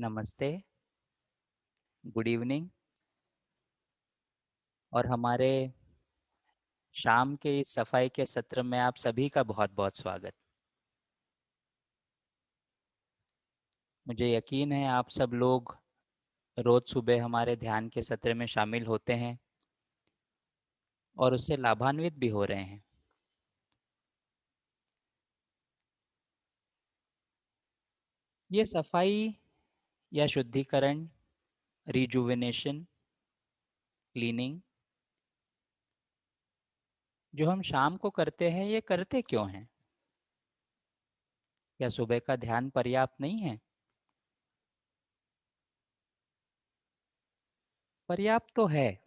नमस्ते, good evening. और हमारे शाम के इस सफाई के सत्र में आप सभी का बहुत-बहुत स्वागत। मुझे यकीन है आप सब लोग रोज सुबह हमारे ध्यान के सत्र में शामिल होते हैं और उससे लाभान्वित भी हो रहे हैं। ये सफाई या शुद्धिकरण, रिजुविनेशन, क्लीनिंग जो हम शाम को करते हैं, ये करते क्यों हैं? क्या सुबह का ध्यान पर्याप्त नहीं है? पर्याप्त तो है।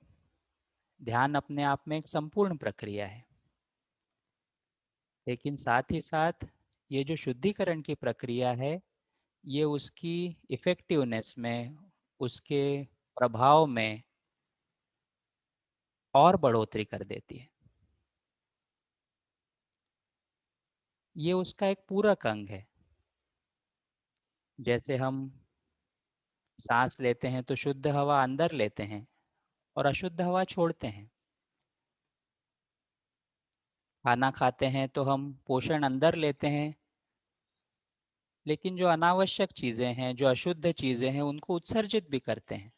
ध्यान अपने आप में एक संपूर्ण प्रक्रिया है। लेकिन साथ ही साथ ये जो शुद्धिकरण की प्रक्रिया है, ये उसकी इफ़ेक्टिवनेस में, उसके प्रभाव में और बढ़ोतरी कर देती है। ये उसका एक पूरक अंग है। जैसे हम सांस लेते हैं तो शुद्ध हवा अंदर लेते हैं और अशुद्ध हवा छोड़ते हैं। खाना खाते हैं तो हम पोषण अंदर लेते हैं, लेकिन जो अनावश्यक चीज़ें हैं, जो अशुद्ध चीज़ें हैं, उनको उत्सर्जित भी करते हैं।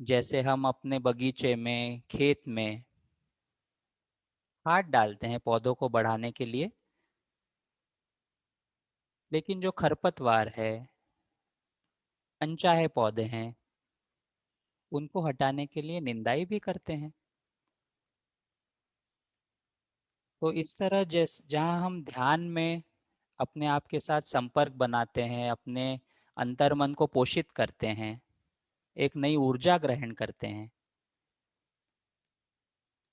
जैसे हम अपने बगीचे में, खेत में खाद डालते हैं पौधों को बढ़ाने के लिए, लेकिन जो खरपतवार है, अनचाहे पौधे हैं, उनको हटाने के लिए निंदाई भी करते हैं। तो इस तरह जहाँ हम ध्यान में अपने आप के साथ संपर्क बनाते हैं, अपने अंतर्मन को पोषित करते हैं, एक नई ऊर्जा ग्रहण करते हैं,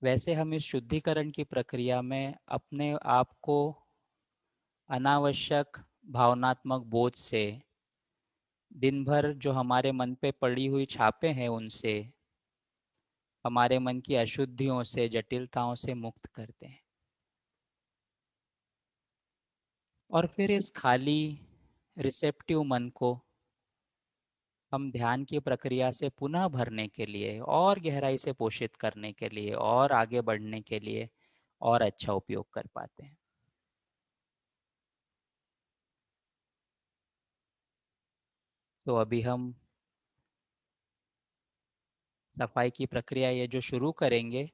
वैसे हम इस शुद्धिकरण की प्रक्रिया में अपने आप को अनावश्यक भावनात्मक बोझ से, दिन भर जो हमारे मन पे पड़ी हुई छापें हैं उनसे, हमारे मन की अशुद्धियों से, जटिलताओं से मुक्त करते हैं। और फिर इस खाली रिसेप्टिव मन को हम ध्यान की प्रक्रिया से पुनः भरने के लिए और गहराई से पोषित करने के लिए और आगे बढ़ने के लिए और अच्छा उपयोग कर पाते हैं। तो अभी हम सफाई की प्रक्रिया ये जो शुरू करेंगे,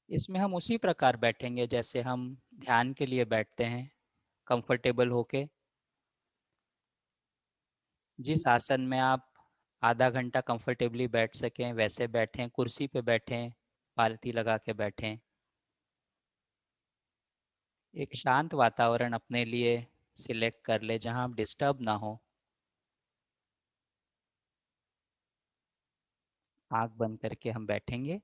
इसमें हम उसी प्रकार बैठेंगे जैसे हम ध्यान के लिए बैठते हैं, कंफर्टेबल होके। जिस आसन में आप आधा घंटा कंफर्टेबली बैठ सकें वैसे बैठें, कुर्सी पे बैठें, पालथी लगा के बैठें। एक शांत वातावरण अपने लिए सिलेक्ट कर ले जहां आप डिस्टर्ब ना हो। आंख बंद करके हम बैठेंगे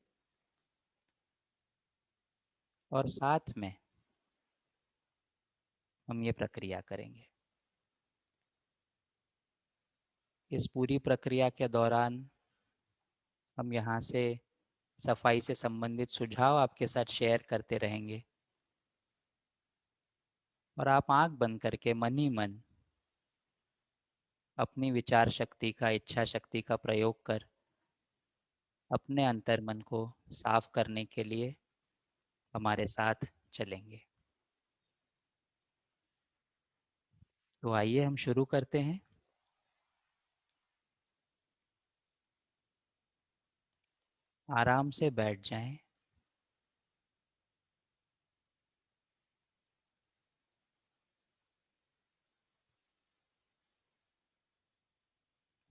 और साथ में हम ये प्रक्रिया करेंगे। इस पूरी प्रक्रिया के दौरान हम यहाँ से सफाई से संबंधित सुझाव आपके साथ शेयर करते रहेंगे और आप आंख बंद करके मन ही मन अपनी विचार शक्ति का, इच्छा शक्ति का प्रयोग कर अपने अंतर्मन को साफ करने के लिए हमारे साथ चलेंगे। तो आइए हम शुरू करते हैं। आराम से बैठ जाएं।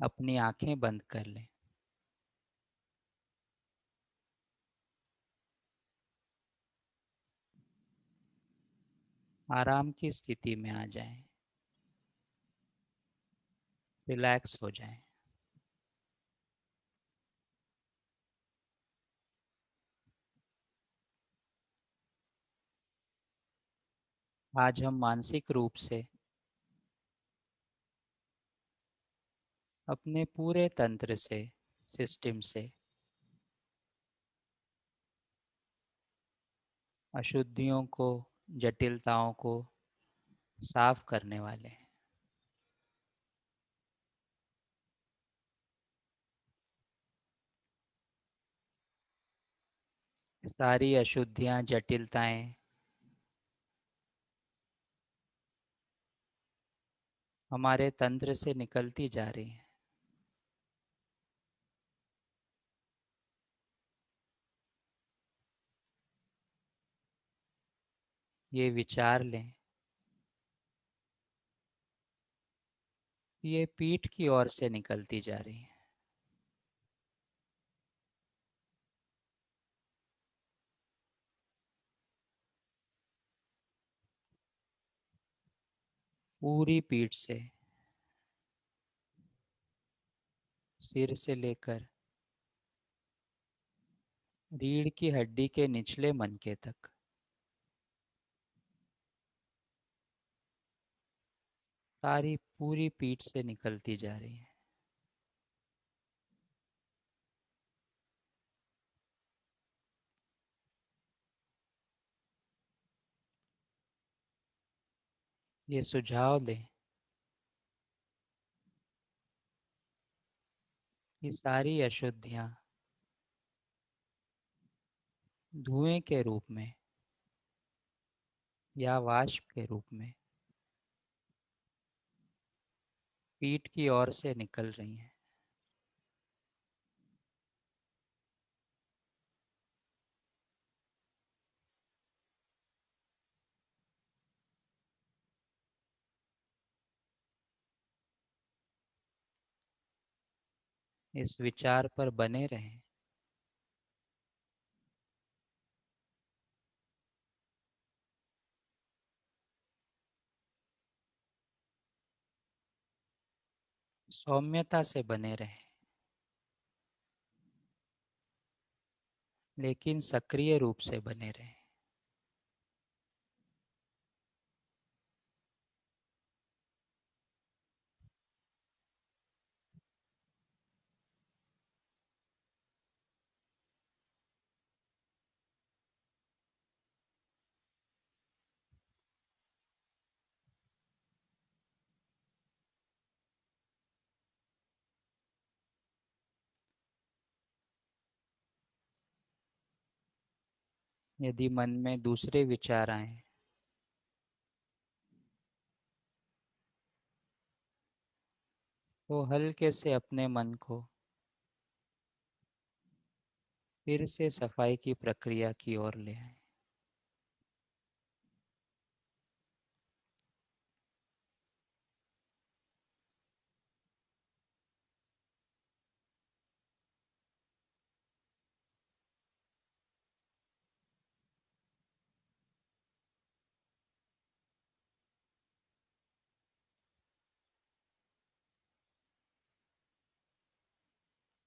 अपनी आंखें बंद कर लें। आराम की स्थिति में आ जाएं। रिलैक्स हो जाएं। आज हम मानसिक रूप से अपने पूरे तंत्र से, सिस्टम से अशुद्धियों को, जटिलताओं को साफ करने वाले हैं। सारी अशुद्धियां, जटिलताएं हमारे तंत्र से निकलती जा रही हैं। ये विचार लें, ये पीठ की ओर से निकलती जा रही हैं। पूरी पीठ से, सिर से लेकर रीढ़ की हड्डी के निचले मनके तक। सारी पूरी पीठ से निकलती जा रही है। ये सुझाव दें, ये सारी अशुद्धियां धुएं के रूप में या वाष्प के रूप में पीठ की ओर से निकल रही हैं। इस विचार पर बने रहें। सौम्यता से बने रहें, लेकिन सक्रिय रूप से बने रहें। यदि मन में दूसरे विचार आए तो हल्के से अपने मन को फिर से सफाई की प्रक्रिया की ओर ले आए।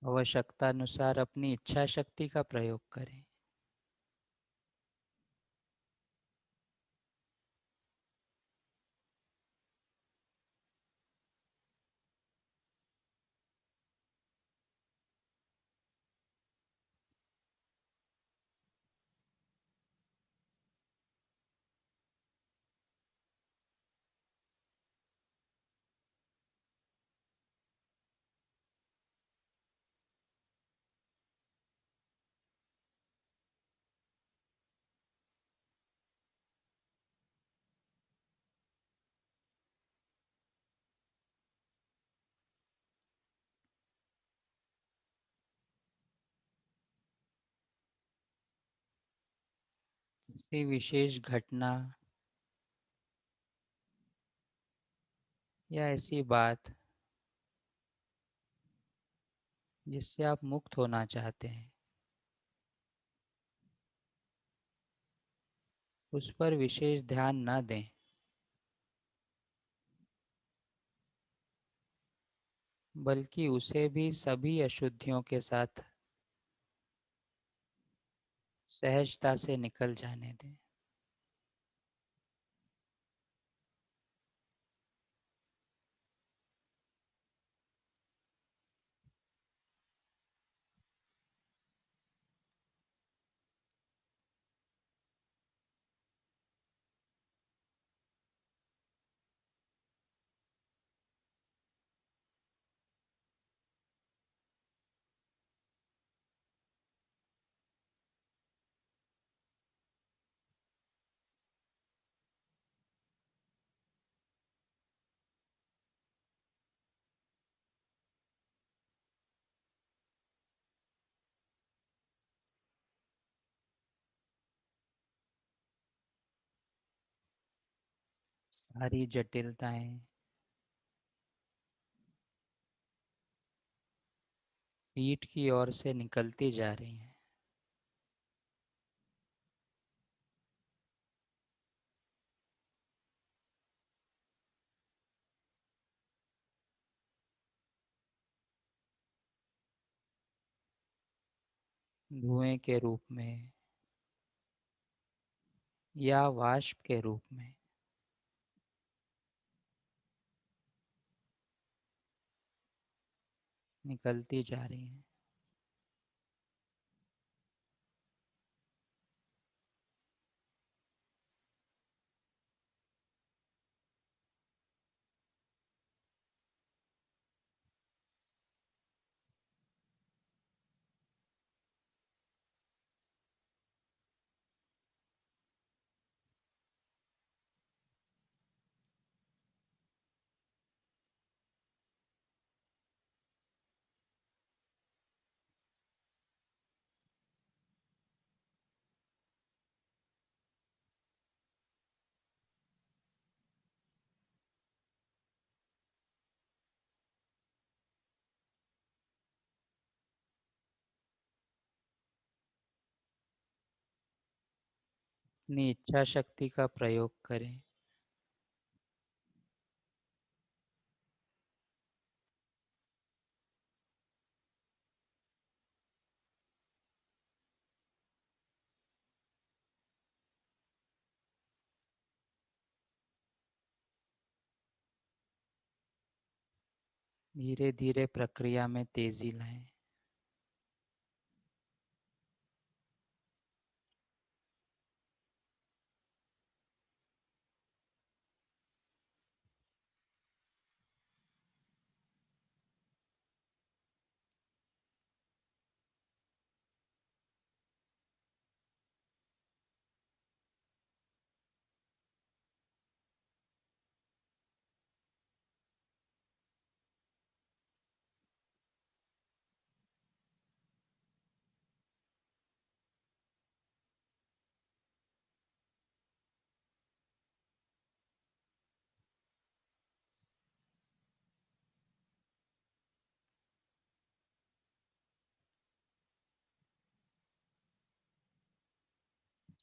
आवश्यकता अनुसार अपनी इच्छा शक्ति का प्रयोग करें। किसी विशेष घटना या ऐसी बात जिससे आप मुक्त होना चाहते हैं, उस पर विशेष ध्यान न दें, बल्कि उसे भी सभी अशुद्धियों के साथ सहजता से निकल जाने दें। सारी जटिलताएं पीठ की ओर से निकलती जा रही हैं। धुएं के रूप में या वाष्प के रूप में निकलती जा रही हैं। अपनी इच्छा शक्ति का प्रयोग करें। धीरे धीरे प्रक्रिया में तेजी लाएं।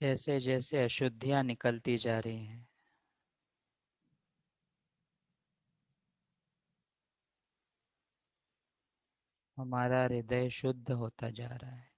जैसे जैसे अशुद्धियां निकलती जा रही हैं, हमारा हृदय शुद्ध होता जा रहा है।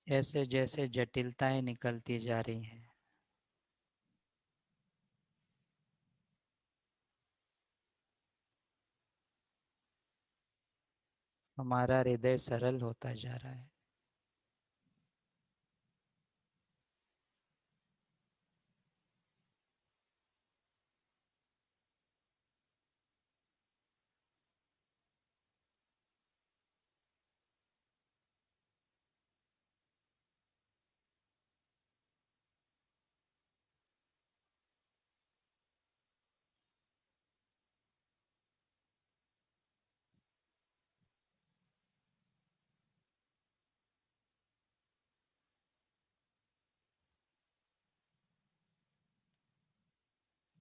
जैसे जैसे जटिलताएं निकलती जा रही हैं, हमारा हृदय सरल होता जा रहा है।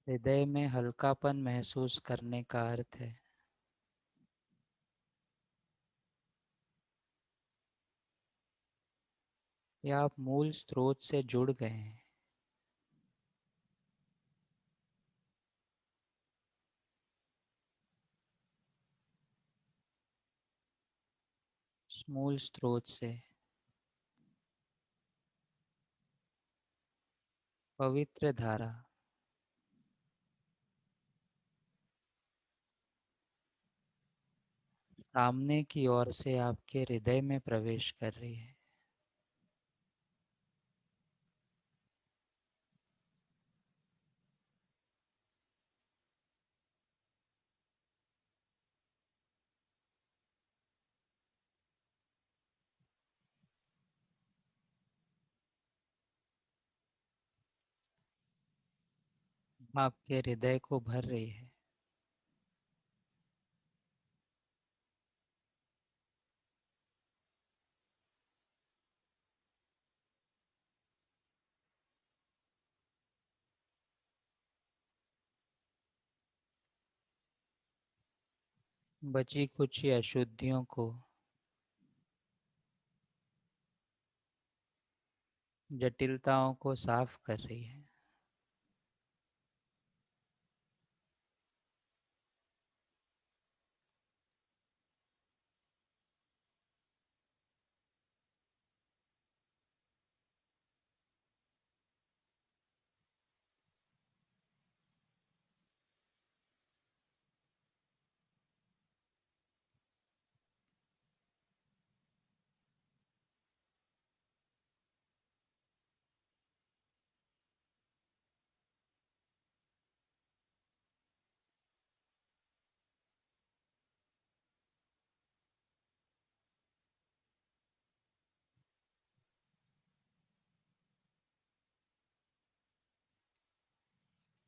हृदय में हल्कापन महसूस करने का अर्थ है कि आप मूल स्रोत से जुड़ गए हैं। मूल स्रोत से पवित्र धारा सामने की ओर से आपके हृदय में प्रवेश कर रही है। आपके हृदय को भर रही है। बची कुछ अशुद्धियों को, जटिलताओं को साफ कर रही है।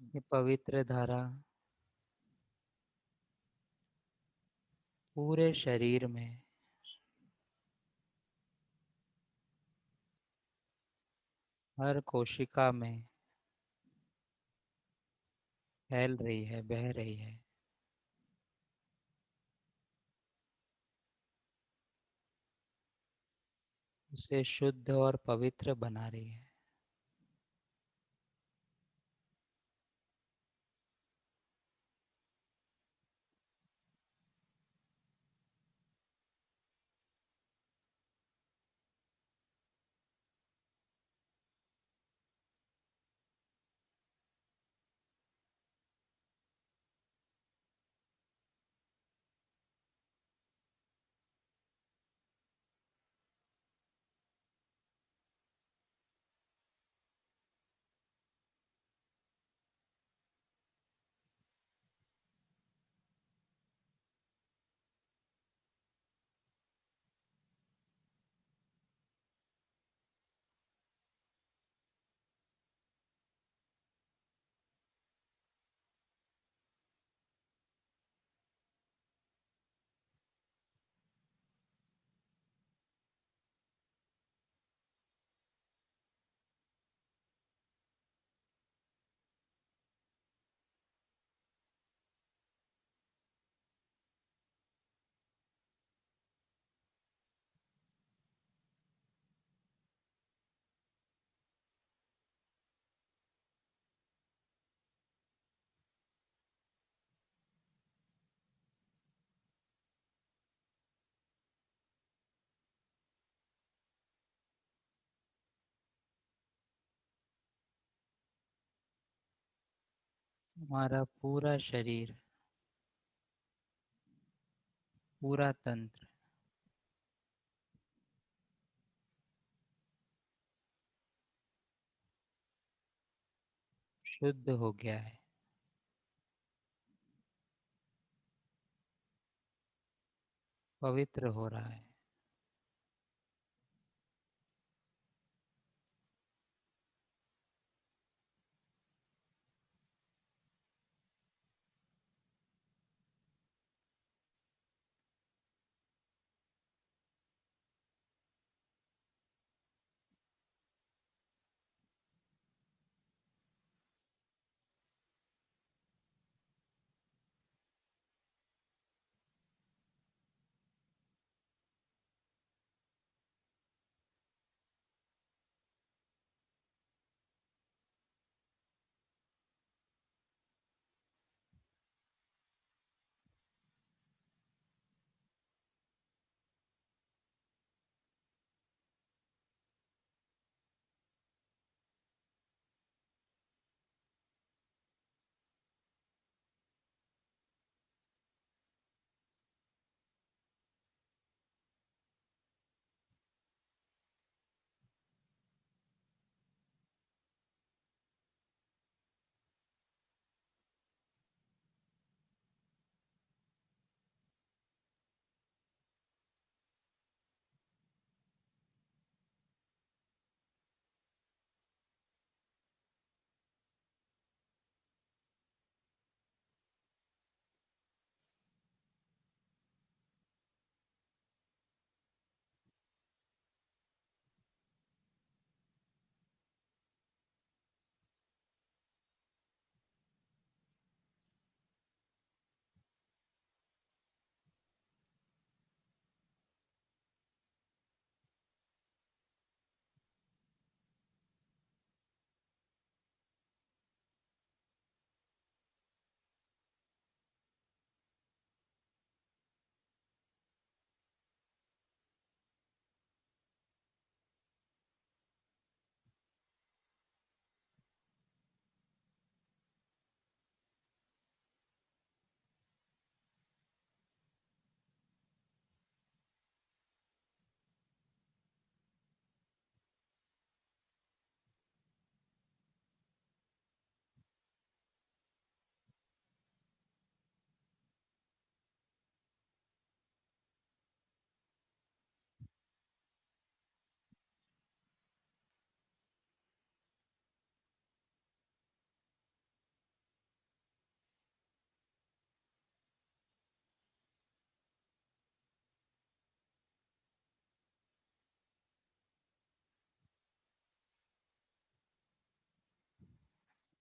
ये पवित्र धारा पूरे शरीर में, हर कोशिका में फैल रही है, बह रही है। उसे शुद्ध और पवित्र बना रही है। हमारा पूरा शरीर, पूरा तंत्र शुद्ध हो गया है, पवित्र हो रहा है।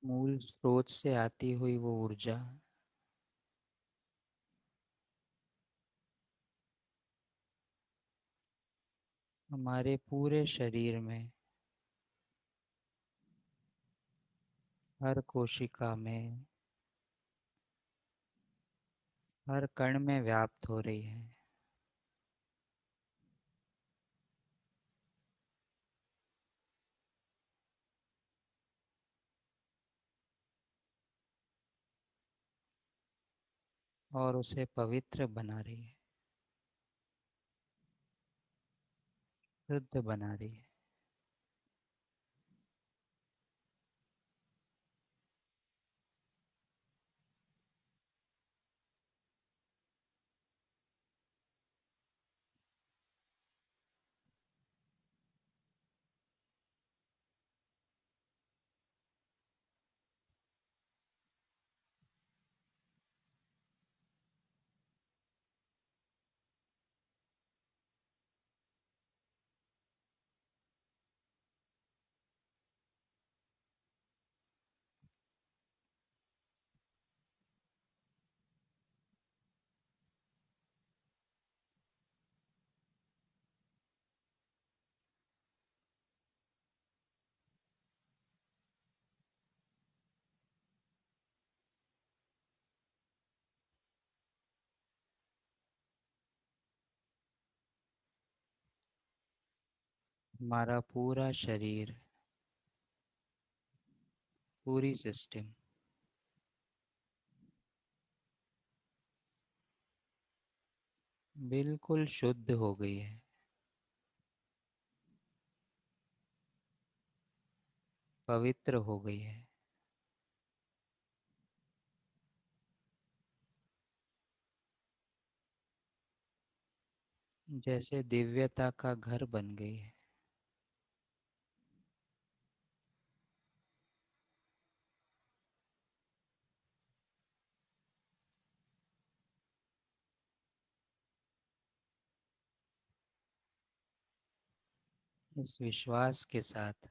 मूल स्रोत से आती हुई वो ऊर्जा हमारे पूरे शरीर में, हर कोशिका में, हर कण में व्याप्त हो रही है। और उसे पवित्र बना रही है, शुद्ध बना रही है। हमारा पूरा शरीर, पूरी सिस्टम बिल्कुल शुद्ध हो गई है। पवित्र हो गई है। जैसे दिव्यता का घर बन गई है। इस विश्वास के साथ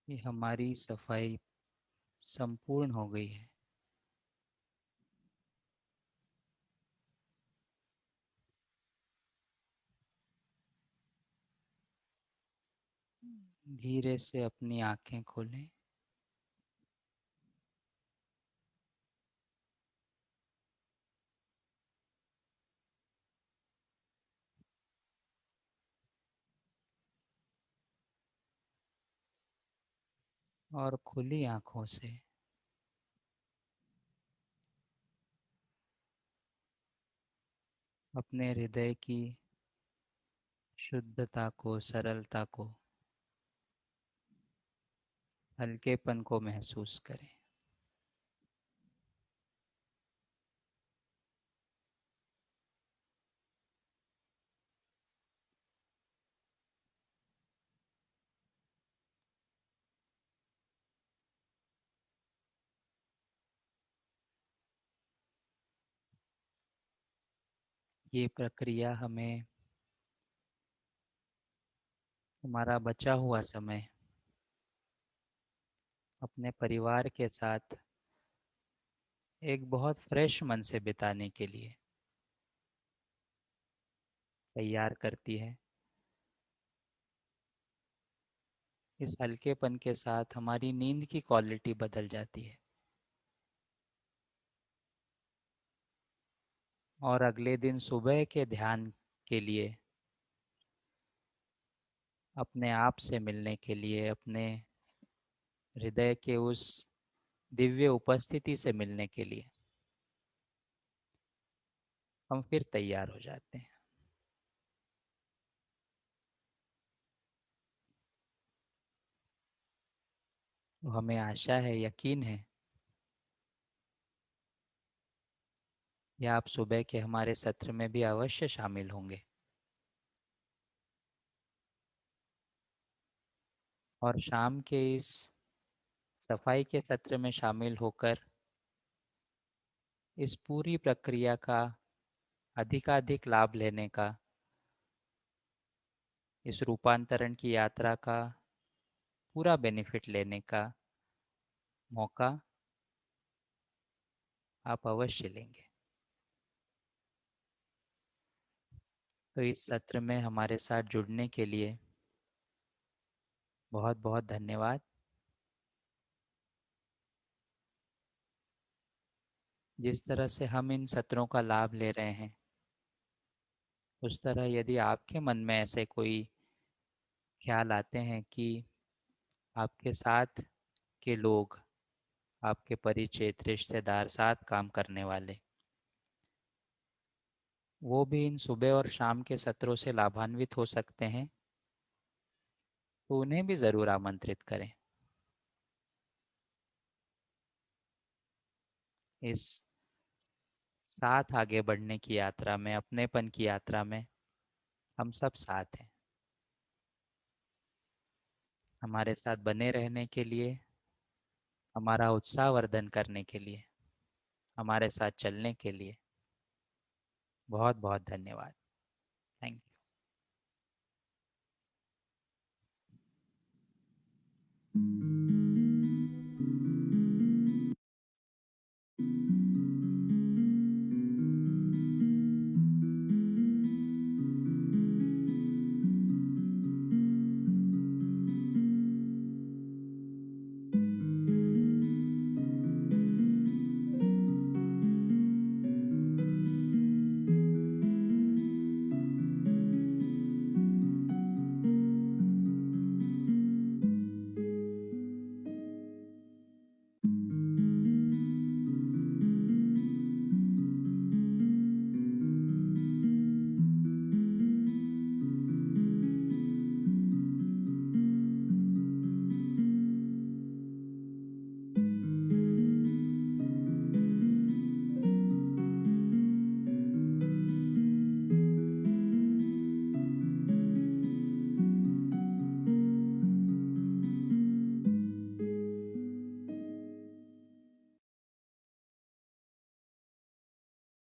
कि हमारी सफाई संपूर्ण हो गई है, धीरे से अपनी आंखें खोलें। और खुली आंखों से अपने हृदय की शुद्धता को, सरलता को, हल्केपन को महसूस करें। ये प्रक्रिया हमें हमारा बचा हुआ समय अपने परिवार के साथ एक बहुत फ्रेश मन से बिताने के लिए तैयार करती है। इस हल्केपन के साथ हमारी नींद की क्वालिटी बदल जाती है और अगले दिन सुबह के ध्यान के लिए, अपने आप से मिलने के लिए, अपने हृदय के उस दिव्य उपस्थिति से मिलने के लिए हम फिर तैयार हो जाते हैं। तो हमें आशा है, यकीन है कि आप सुबह के हमारे सत्र में भी अवश्य शामिल होंगे और शाम के इस सफाई के सत्र में शामिल होकर इस पूरी प्रक्रिया का अधिकाधिक लाभ लेने का इस रूपांतरण की यात्रा का पूरा बेनिफिट लेने का मौका आप अवश्य लेंगे। तो इस सत्र में हमारे साथ जुड़ने के लिए बहुत बहुत धन्यवाद। जिस तरह से हम इन सत्रों का लाभ ले रहे हैं, उस तरह यदि आपके मन में ऐसे कोई ख्याल आते हैं कि आपके साथ के लोग, आपके परिचित रिश्तेदार, साथ काम करने वाले, वो भी इन सुबह और शाम के सत्रों से लाभान्वित हो सकते हैं, तो उन्हें भी ज़रूर आमंत्रित करें। इस साथ आगे बढ़ने की यात्रा में, अपनेपन की यात्रा में हम सब साथ हैं। हमारे साथ बने रहने के लिए, हमारा उत्साहवर्धन करने के लिए, हमारे साथ चलने के लिए बहुत बहुत धन्यवाद। Thank you.